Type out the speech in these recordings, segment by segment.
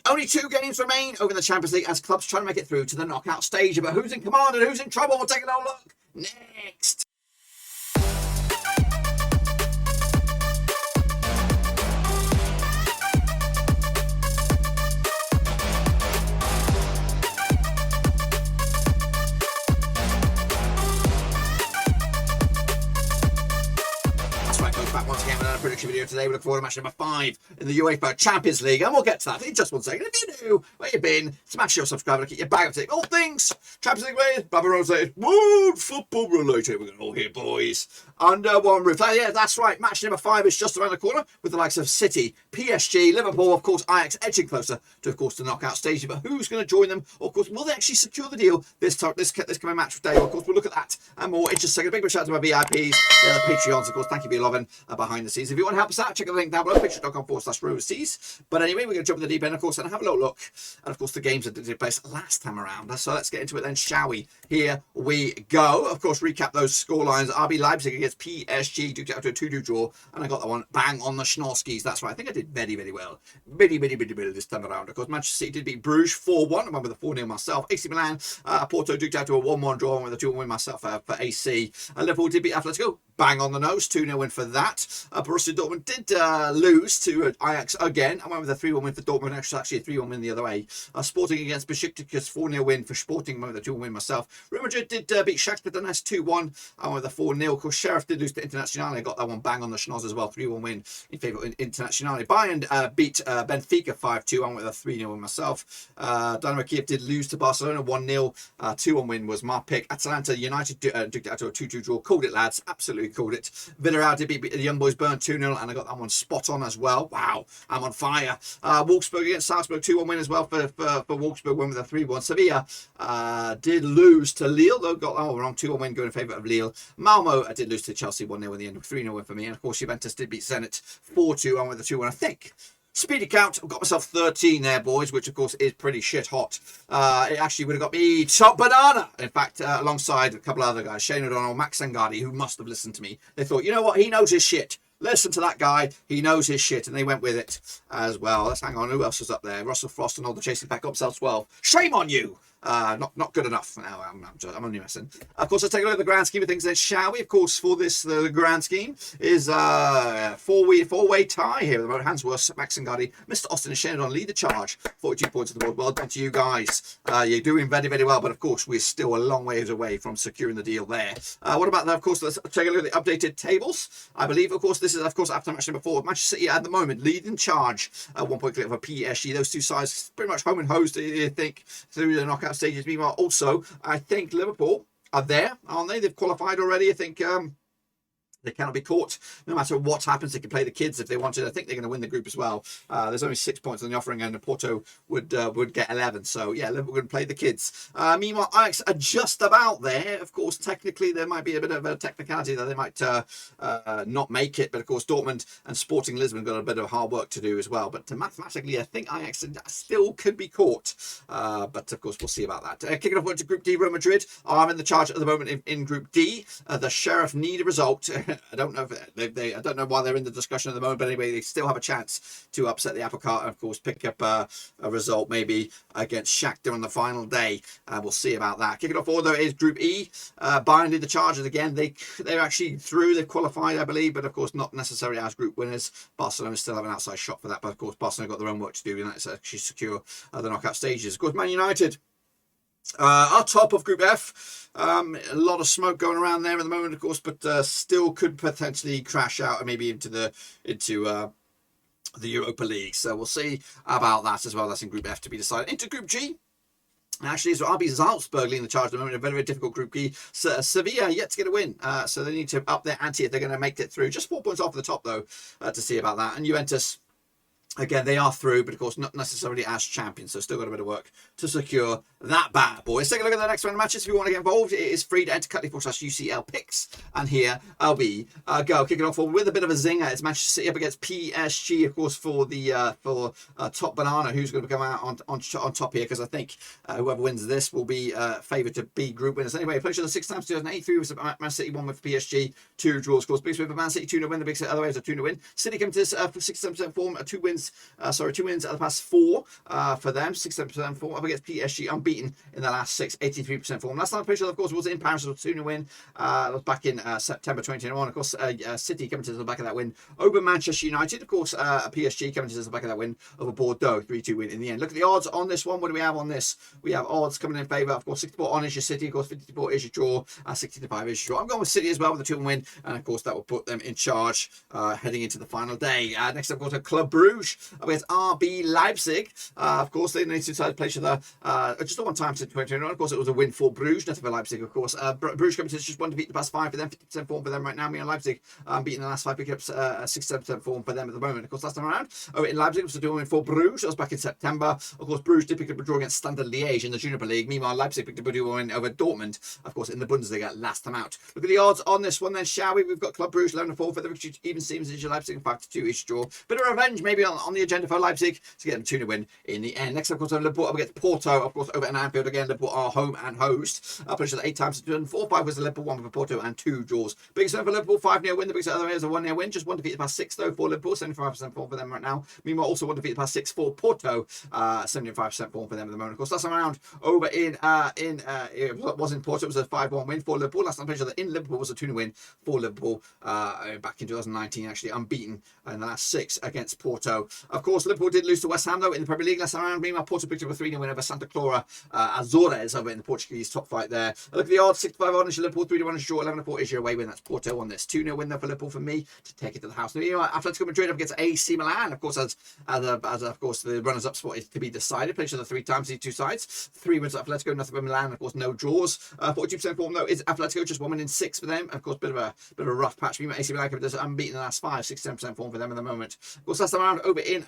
only 2 games remain over in the Champions League as clubs try to make it through to the knockout stage. But who's in command and who's in trouble? We'll take a little look next. Back once again with another prediction video today. We look forward to match number 5 in the UEFA Champions League, and we'll get to that in just 1 second. If you're new, where you been, smash your subscribe and get your bag of all things Champions League related, Baba Rose related, world football related. We're going all here, boys, under one roof. Yeah, that's right. Match number 5 is just around the corner with the likes of City, PSG, Liverpool, of course, Ajax edging closer to, of course, the knockout stage. But who's going to join them? Of course, will they actually secure the deal this coming match day? Of course, we'll look at that and more in just a second. A big shout out to my VIPs, the Patreons, of course. Thank you for your loving behind the scenes. If you want to help us out, check out the link down below, patreon.com/overseas. But anyway, we're going to jump in the deep end, of course, and have a little look at, of course, the games that did place last time around. So let's get into it then, shall we? Here we go. Of course, recap those scorelines. RB Leipzig against PSG, due to a 2-2 draw, and I got that one bang on the schnorskis. That's right. I think I did very, very well. Very this time around. Of course, Manchester City did beat Bruges 4-1. I went with a 4-0 myself. AC Milan, Porto duked out to a 1-1 draw, with a 2-1 win myself for AC. Liverpool did beat Atlético. Bang on the nose. 2-0 win for that. Borussia Dortmund did lose to Ajax again. I went with a 3-1 win for Dortmund. Actually a 3-1 win the other way. Sporting against Beşiktaş, 4-0 win for Sporting. I went with a 2-1 win myself. Real Madrid did beat Shakhtar Donetsk 2-1. I went with a 4-0. Of course, Sheriff did lose to Internazionale. I got that one bang on the schnoz as well. 3-1 win in favour of Internazionale. Bayern beat Benfica 5-2. I went with a 3-0 win myself. Dinamo Kiev did lose to Barcelona 1-0. 2-1 win was my pick. Atalanta United duked out to a 2-2 draw. Called it, lads. Absolutely called it. Villarreal did beat the Young Boys Burn 2-0, and I got that one spot on as well. Wow, I'm on fire. Wolfsburg against Salzburg, 2-1 win as well for Wolfsburg, win with a 3-1. Sevilla did lose to Lille, though got that one wrong. 2-1 win going in favour of Lille. Malmö did lose to Chelsea 1-0 in the end, 3-0 win for me. And of course, Juventus did beat Zenit 4-2. I went with a 2-1, I think. Speedy count, I've got myself 13 there, boys, which of course is pretty shit hot. It actually would have got me top banana. In fact, alongside a couple of other guys, Shane O'Donnell, Max Sangardi, who must have listened to me. They thought, you know what, he knows his shit. Listen to that guy, he knows his shit, and they went with it as well. Let's hang on, who else was up there? Russell Frost and all the chasing back up, self 12. Shame on you! Not good enough. No, I'm only messing. Of course, let's take a look at the grand scheme of things then, shall we? Of course, for this, the grand scheme is four-way tie here at the moment. Hansworth, Max Sangardi, Mr. Austin and Shane on lead the charge. 42 points on the board. Well done to you guys. You're doing very, very well, but of course, we're still a long ways away from securing the deal there. What about that? Of course, let's take a look at the updated tables. I believe, of course, this is, of course, after match number 4. Manchester City at the moment leading charge. 1 point clear for PSG. Those two sides pretty much home and hosed, I think, through the knockout stages. Meanwhile, also, I think Liverpool are there, aren't they? They've qualified already. I think they cannot be caught. No matter what happens, they can play the kids if they wanted. I think they're going to win the group as well. There's only 6 points on the offering, and Porto would get 11. So, yeah, Liverpool going to play the kids. Meanwhile, Ajax are just about there. Of course, technically, there might be a bit of a technicality that they might not make it. But, of course, Dortmund and Sporting Lisbon got a bit of hard work to do as well. But mathematically, I think Ajax still could be caught. But, of course, we'll see about that. Kicking off to Group D, Real Madrid are in the charge at the moment in Group D. The Sheriff need a result. I don't know if I don't know why they're in the discussion at the moment, but anyway, they still have a chance to upset the apple cart and, of course, pick up a result maybe against Shakhtar on the final day. We'll see about that. Kicking off order is Group E. Bayern did the Chargers again. They're actually through. They've qualified, I believe, but of course not necessarily as group winners. Barcelona still have an outside shot for that, but of course Barcelona got their own work to do, and that's actually secure the knockout stages. Of course, Man United are top of Group F. A lot of smoke going around there at the moment, of course, but still could potentially crash out and maybe into the Europa League. So we'll see about that as well. That's in Group F to be decided. Into Group G. Actually, it's RB Salzburg leading the charge at the moment. A very, very difficult Group G. Sevilla yet to get a win. So they need to up their ante if they're going to make it through. Just 4 points off the top, though, to see about that. And Juventus, again, they are through, but of course not necessarily as champions, so still got a bit of work to secure that bad boy. Let's take a look at the next round of matches. If you want to get involved, it is free to enter cut.4/UCL picks, and here we go. Kicking off with a bit of a zinger. It's Manchester City up against PSG, of course, for the top banana. Who's going to come out on top here? Because I think whoever wins this will be favoured to be group winners. Anyway, played each other 6 times. 2008, 3 was Man City, 1 with PSG, 2 draws. Of course, big win for Man City, 2-0 win. The big set other way is a 2-0 win. City came to this for 67% form, 2 wins. wins out of the past 4 for them, 67% form up against PSG, unbeaten in the last 6, 83% form. Last time I played, of course, was in Paris, it was 2-0 win. That was back in September 2021. Of course, City coming to the back of that win over Manchester United. Of course, PSG coming to the back of that win over Bordeaux, 3-2 win in the end. Look at the odds on this one. What do we have on this? We have odds coming in favour. Of course, 64 on is your City. Of course, 54 is your draw. 60-5 is your draw. I'm going with City as well with the 2-1 win. And of course, that will put them in charge heading into the final day. Next up, of course, Club Brugge against RB Leipzig. Of course, they need to play each other just the one time since 2021. Of course, it was a win for Brugge, nothing for Leipzig, of course. Brugge coming to just one defeat the past 5 for them, 50% form for them right now. Me and Leipzig beating the last 5 pickups, 67% form for them at the moment. Of course, last time around, in Leipzig, it was a 2-1 win for Brugge. That was back in September. Of course, Brugge did pick up a draw against Standard Liège in the Junior League. Meanwhile, Leipzig picked up a 2-1 win over Dortmund, of course, in the Bundesliga last time out. Look at the odds on this one then, shall we? We've got Club Brugge 11-4 for the victory, even seems as your Leipzig, 5-2 each draw. Bit of revenge maybe on the agenda for Leipzig to get them 2-0 win in the end. Next, of course, Liverpool up against Porto, of course, over at Anfield again. Liverpool are home and host. Finished 8 times, 4-5 was the Liverpool, 1 for Porto, and 2 draws. Biggest win for Liverpool, 5-0 win. The biggest other is a 1-0 win. Just 1 defeat the past 6 though for Liverpool, 75% form for them right now. Meanwhile, also 1 defeat the past 6 for Porto, 75% form for them at the moment. Of course, last time around over it was in Porto, it was a 5-1 win for Liverpool. Last time played in Liverpool was a 2-0 win for Liverpool back in 2019, actually unbeaten in the last 6 against Porto. Of course, Liverpool did lose to West Ham though in the Premier League last time around. Meanwhile, Porto picked up a 3-0 win over Santa Clara Azores over in the Portuguese top flight there. Look at the odds, 65 on is Liverpool, 3-1 is draw, 11-4 is your away win. That's Porto on this. 2-0 win there for Liverpool for me to take it to the house. Now, Atletico Madrid up against AC Milan, of course, as of course the runners-up spot is to be decided. Played each other 3 times, these 2 sides. 3 wins for Atletico, nothing for Milan. Of course, no draws. 42% form though is Atletico, just 1 win in 6 for them. Of course, bit of a rough patch. AC Milan does unbeaten in the last 5, 67% form for them at the moment. Of course, last time around over in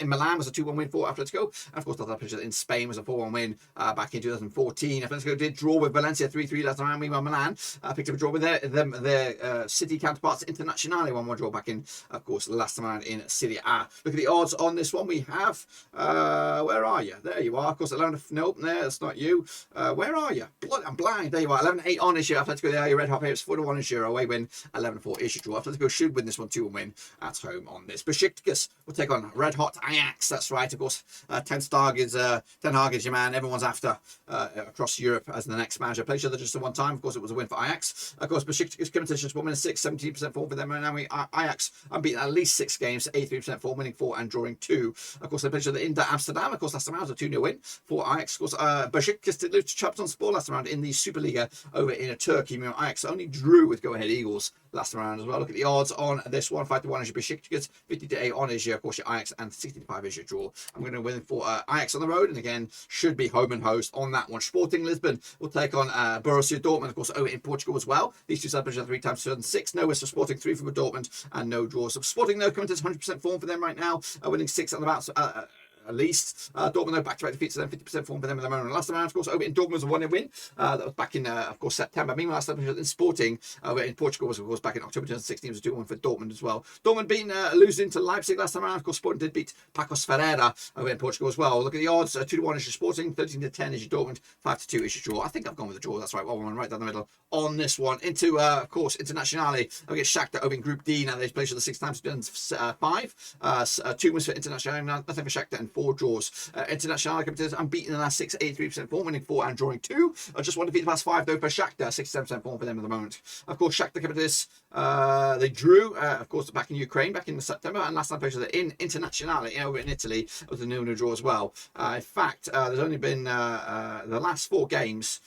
Milan was a 2-1 win for Atletico. And of course, that picture in Spain was a 4-1 win back in 2014. Atletico did draw with Valencia 3-3 last time around. Meanwhile, Milan picked up a draw with their city counterparts Internazionale, 1-1 draw back in, of course, last time around in Serie A. Look at the odds on this one. We have where are you? There you are. Of course, 11. Nope, there, that's not you. Where are you? I'm blind. There you are. 11-8 on is your Atletico. There, your red hot favorites. 4-1 is your away win. 11-4 is your draw. Atletico should win this one 2-1 win at home on this. Beşiktaş will take on red hot Ajax. That's right. Of course, Ten Hag is your man. Everyone's after across Europe as the next manager. Played each other just the one time. Of course, it was a win for Ajax. Of course, Beşiktaş coming to just 1 win in 6, 17% form for them. And now Ajax unbeaten at least 6 games, 83% form, winning 4 and drawing 2. Of course, they played each other in Amsterdam. Of course, last time around was a 2-0 win for Ajax. Of course, Beşiktaş did lose to Trabzonspor last time around in the Superliga over in Turkey. Ajax only drew with go-ahead Eagles last time around as well. Look at the odds on this one. 5-1 is your Beşiktaş, 50-8 on is your, of course, your Ajax, and 65 is your draw. I'm going to win for Ajax on the road, and again, should be home and host on that one. Sporting Lisbon will take on Borussia Dortmund, of course, over in Portugal as well. These 2 sides played 3 times, 2006. No wins for Sporting, 3 for Dortmund, and no draws. So Sporting, though, coming to 100% form for them right now, winning 6 on the bounce. At least Dortmund, though, back-to-back defeats to them, 50% form for them at the moment. Last time around, of course, over in Dortmund was a 1-0 win. That was back in, of course, September. Meanwhile, last time in Sporting over in Portugal was, of course, back in October 2016. It was a 2-1 for Dortmund as well. Dortmund beating, losing to Leipzig last time around. Of course, Sporting did beat Pacos Ferreira over in Portugal as well. Look at the odds. 2-1 is your Sporting, 13-10 is your Dortmund, 5-2 is your draw. I think I've gone with the draw. That's right. 1-1 right down the middle on this one. Into, of course, Internazionale against Shakhtar over in Group D. Now they've played the 6 times, 5. 2 wins for Internazionale, nothing for Shakhtar, and 4 draws. Internazionale competitors unbeaten in the last 6, 83% form, winning 4 and drawing 2. Just 1 defeat the past 5 though for Shakhtar, 67% form for them at the moment. Of course, Shakhtar competitors they drew, of course, back in Ukraine back in September, and last time played in Internazionale over in Italy. It was a 0-0 draw as well. In fact, there's only been the last 4 games.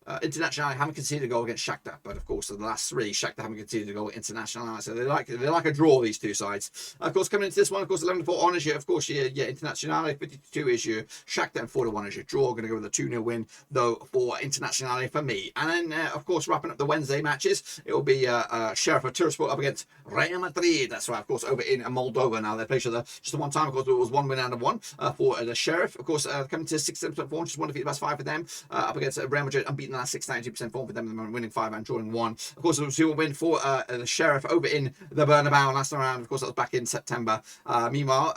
Internazionale haven't conceded a goal against Shakhtar, but of course, the last 3, Shakhtar haven't conceded a goal Internazionale, so they like a draw, these 2 sides. Of course, coming into this one, of course, 11-4 on is your, of course, your Internazionale, 52 is your Shakhtar, and 4-1 is your draw. Going to go with a 2-0 win though for Internazionale for me. And then, of course, wrapping up the Wednesday matches, it will be Sheriff of Tiraspol up against Real Madrid. That's right, of course, over in Moldova. Now they play each other just the one time. Of course, it was 1 win and a 1 for the Sheriff. Of course, coming to 67% form, just 1 defeat the past 5 for them up against Real Madrid, unbeaten the last 6, 92% form for them at the moment, winning 5 and drawing 1. Of course, it was a win for the Sheriff over in the Bernabeu last time around. Of course, that was back in September. Meanwhile,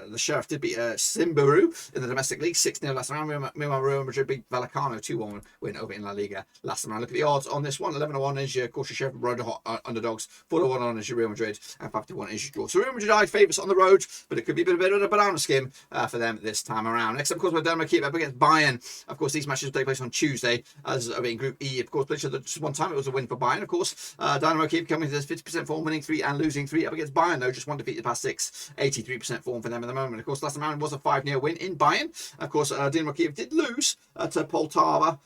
the Sheriff did beat Simbaru in the domestic league, 6-0 last time around. Meanwhile, Real Madrid beat Vallecano 2-1 win over in La Liga last time around. Look at the odds on this one. 11-1 is your, of course, your Sheriff road underdogs. 4-1 on is your Real Madrid, and 5-1 is your draw. So Real Madrid are favourites on the road, but it could be a bit of a banana skim for them this time around. Next up, of course, we're Dinamo Kiev up against Bayern. Of course, these matches will take place on Tuesday. This is over in Group E. Of course, just one time it was a win for Bayern. Of course, Dinamo Kiev coming to this 50% form, winning 3 and losing 3 up against Bayern. Though just one defeat the past 6, 83% form for them at the moment. Of course, last time around was a 5-0 win in Bayern. Of course, Dinamo Kiev did lose to Poltava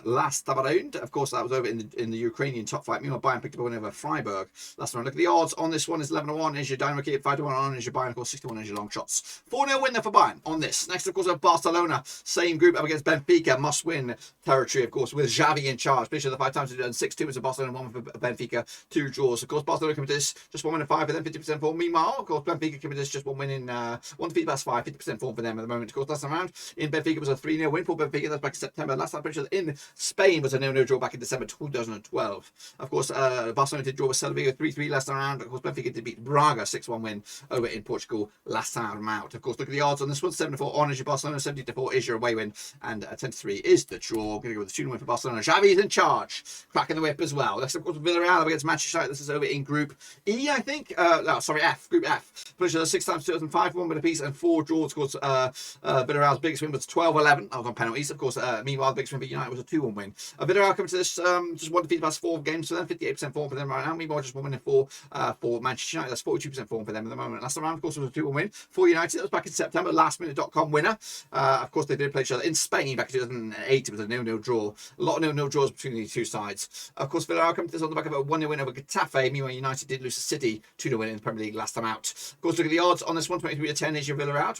last time around. Of course, that was over in the Ukrainian top flight. Meanwhile, Bayern picked up a win over Freiburg last time. Look at the odds on this one. Is 11-1 is your Dinamo Kiev, 5-1 on is your Bayern. Of course, 6-1 is your long shots. 4-0 win there for Bayern on this. Next, of course, Barcelona, same group up against Benfica, must win territory, of course, with Xavi in charge. Pretty sure the 5 times they've done 6-2 is a Barcelona, 1 for Benfica, 2 draws. Of course, Barcelona coming to this just 1 win and 5 for them, 50% form. Meanwhile, of course, Benfica coming to this just 1 win in 1 defeat past 5, 50% form for them at the moment. Of course, last time around in Benfica was a 3-0 win for Benfica. That's back in September. Last time, pretty sure in Spain was a 0-0 draw back in December 2012. Of course, Barcelona did draw with Sevilla 3-3 last time around. Of course, Benfica did beat Brugge 6-1 win over in Portugal last time out. Of course, look at the odds on this one. 7-4 on is your Barcelona, 70-4 is your away win, and 10-3 is the draw. Going to go with the 2-win for Barcelona. Xavi is in charge, cracking the whip as well. Next, of course, Villarreal against Manchester United. This is over in Group E, I think. No, sorry, F. Group F. Pretty sure 6 times 2005, 1 win apiece, and 4 draws. Of course, Villarreal's biggest win was 12-11. That was on penalties. Of course, meanwhile, the biggest win for United was a 2-1 win. Villarreal coming to this just 1 defeat past 4 games, so then 58% form for them right now. Meanwhile, just 1 win and 4 for Manchester United. That's 42% form for them at the moment. Last time around, of course, was a 2-1 win for United. That was back in September. Lastminute.com winner. Of course, they did play each other in Spain back in 2008. It was a 0-0 draw. A lot of 0-0 draws between these two sides. Of course, Villarreal coming to this on the back of a 1-0 win over Getafe. Meanwhile, United did lose to City 2-0 win in the Premier League last time out. Of course, look at the odds on this one. 23-10 is your Villarreal.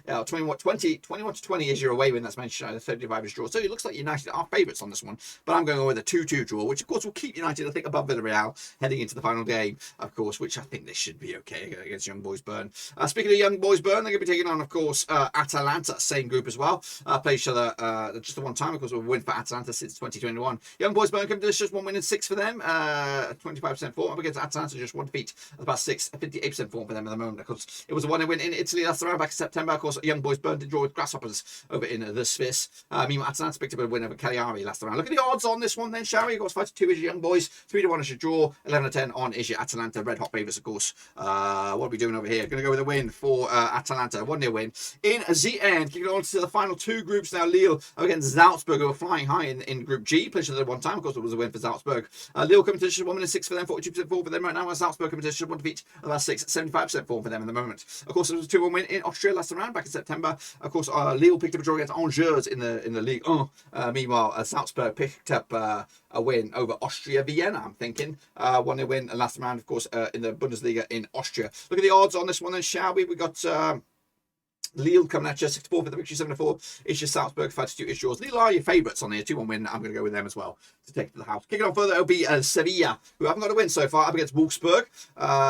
21-20 is your away win. That's Manchester United. 35 is draw. So it looks like United are favourites on this one. But I'm going with a 2-2 draw, which of course will keep United, I think, above Villarreal heading into the final game, of course, which I think they should be okay against Young Boys Bern. Speaking of Young Boys Bern, they're going to be taking on, of course, Atalanta, same group as well. Play each other just the one time, of course, we'll win for Atalanta since 2021. Young Boys Bern come to this just 1 win and 6 for them, 25% form. Up against Atalanta, just 1 defeat, about 6, 58% form for them at the moment. Of course, it was a 1-0 win in Italy last round back in September. Of course, Young Boys Bern did draw with Grasshoppers over in the Swiss. Meanwhile, Atalanta picked up a win over Cagliari last round. Look at the odds on this one then, shall we? Of course, 5-2 is your Young Boys, 3-1 is your draw, 11-10 on is your Atalanta. Red hot favourites, of course. What are we doing over here? Going to go with a win for Atalanta, 1-0 win. In the end, kicking on to the final 2 groups now. Lille against Salzburg, who are flying high in Group G. Played each other 1 time. Of course, it was a win for Salzburg. Lille coming to 1 win and 6 for them, 42% form for them right now. Salzburg coming to 1 defeat, about 6, 75% form for them in the moment. Of course, it was a 2-1 win in Austria last round back in September. Of course, Lille picked up a draw against Angers in the League 1. Meanwhile, Salzburg picked up a win over Austria Vienna, I'm thinking. 1-0 win last round, of course, in the Bundesliga in Austria. Look at the odds on this one then, shall we? We got Lille coming at you, 64 for the victory, 7-4. It's your Salzburg, 5-2 is yours. Lille are your favourites on here, 2-1 win. I'm going to go with them as well to take it to the house. Kicking on further, it'll be Sevilla, who haven't got a win so far, up against Wolfsburg.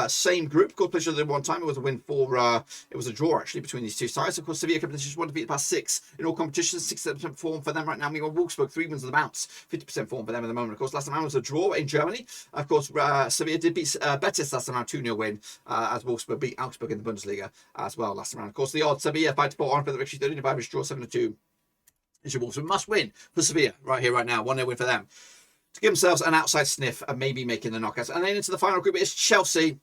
Same group, of course, played each other 1 time. It was a win for, it was a draw actually between these 2 sides. Of course, Sevilla coming to just 1 defeat past 6 in all competitions, 67% form for them right now. Meanwhile, Wolfsburg, 3 wins on the bounce, 50% form for them at the moment. Of course, last time was a draw in Germany. Of course, Sevilla did beat Betis last time, 2-0 win, as Wolfsburg beat Augsburg in the Bundesliga as well last time. Of course, the odds, Sevilla 5-4 on for the victory, 35 is draw, 7-2 is your Wolves. Must win for Sevilla right here, right now. 1-0 win for them to give themselves an outside sniff and maybe making the knockouts. And then into the final group is Chelsea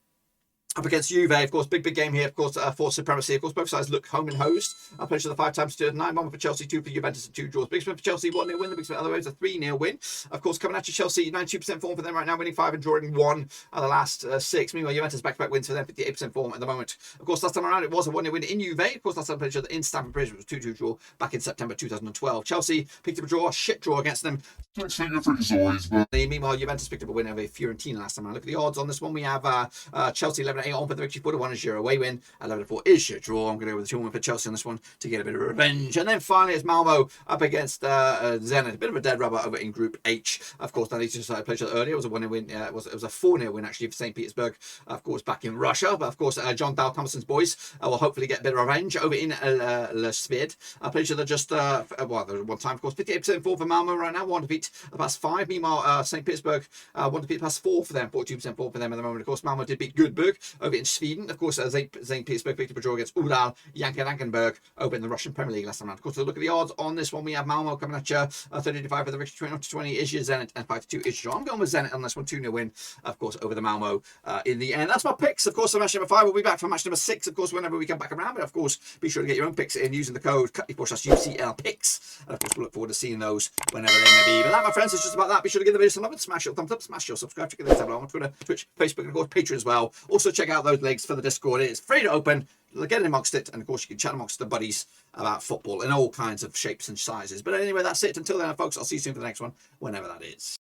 up against Juve, of course, big game here, of course, for supremacy. Of course, both sides look home and hosed. I played the 5 times to 9, 1 for Chelsea, 2 for Juventus, and 2 draws. Big win for Chelsea, 1-0 win. The big win other ways, a 3-0 win. Of course, coming at you, Chelsea, 92% form for them right now, winning 5 and drawing 1 of the last 6. Meanwhile, Juventus back-to-back wins for them, 58% form at the moment. Of course, last time around, it was a 1-0 win in Juve. Of course, last time I played each other in Stamford Bridge, it was 2-2 draw back in September 2012. Chelsea picked up a draw, a shit draw against them. Meanwhile, Juventus picked up a win over Fiorentina last time around. Look at the odds on this one. We have Chelsea 11-8 8 on for the victory. Porto 1-0 away win. 11-4 is your draw. I'm going to go with the 2-1 for Chelsea on this one to get a bit of revenge. And then finally, it's Malmö up against Zenit. A bit of a dead rubber over in Group H. Of course, now these two played each other earlier. It was a 1-0 win. It was a 4-0 win actually for St. Petersburg. Of course, back in Russia. But of course, John Dow Thomason's boys will hopefully get a bit of revenge over in Sved. Played each other just one time. Of course, 58% for Malmö right now. 1 defeat past 5. Meanwhile, St. Petersburg 1 defeat past 4 for them. 42% for them at the moment. Of course, Malmö did beat Göteborg over in Sweden. Of course, St. Petersburg picked up a draw against Ural Yankerankenberg over in the Russian Premier League last time round. Of course, look at the odds on this one. We have Malmö coming at you 30-5 for the victory, 20-20 is your Zenit, and 5-2 is your. I'm going with Zenit on this one. 2-0 win, of course, over the Malmö in the end. That's my picks, of course, for match number 5. We'll be back for match number 6, of course, whenever we come back around. But of course, be sure to get your own picks in using the code UCL picks. And of course, we'll look forward to seeing those whenever they may be. But that, my friends, is just about that. Be sure to give the video some love and smash your thumbs up, smash your subscribe, check out the tab on Twitter, Twitch, Facebook, and of course, Patreon as well. Also, check out those links for the Discord. It is free to open. Get in amongst it, and of course, you can chat amongst the buddies about football in all kinds of shapes and sizes. But anyway, that's it. Until then, folks, I'll see you soon for the next one, whenever that is.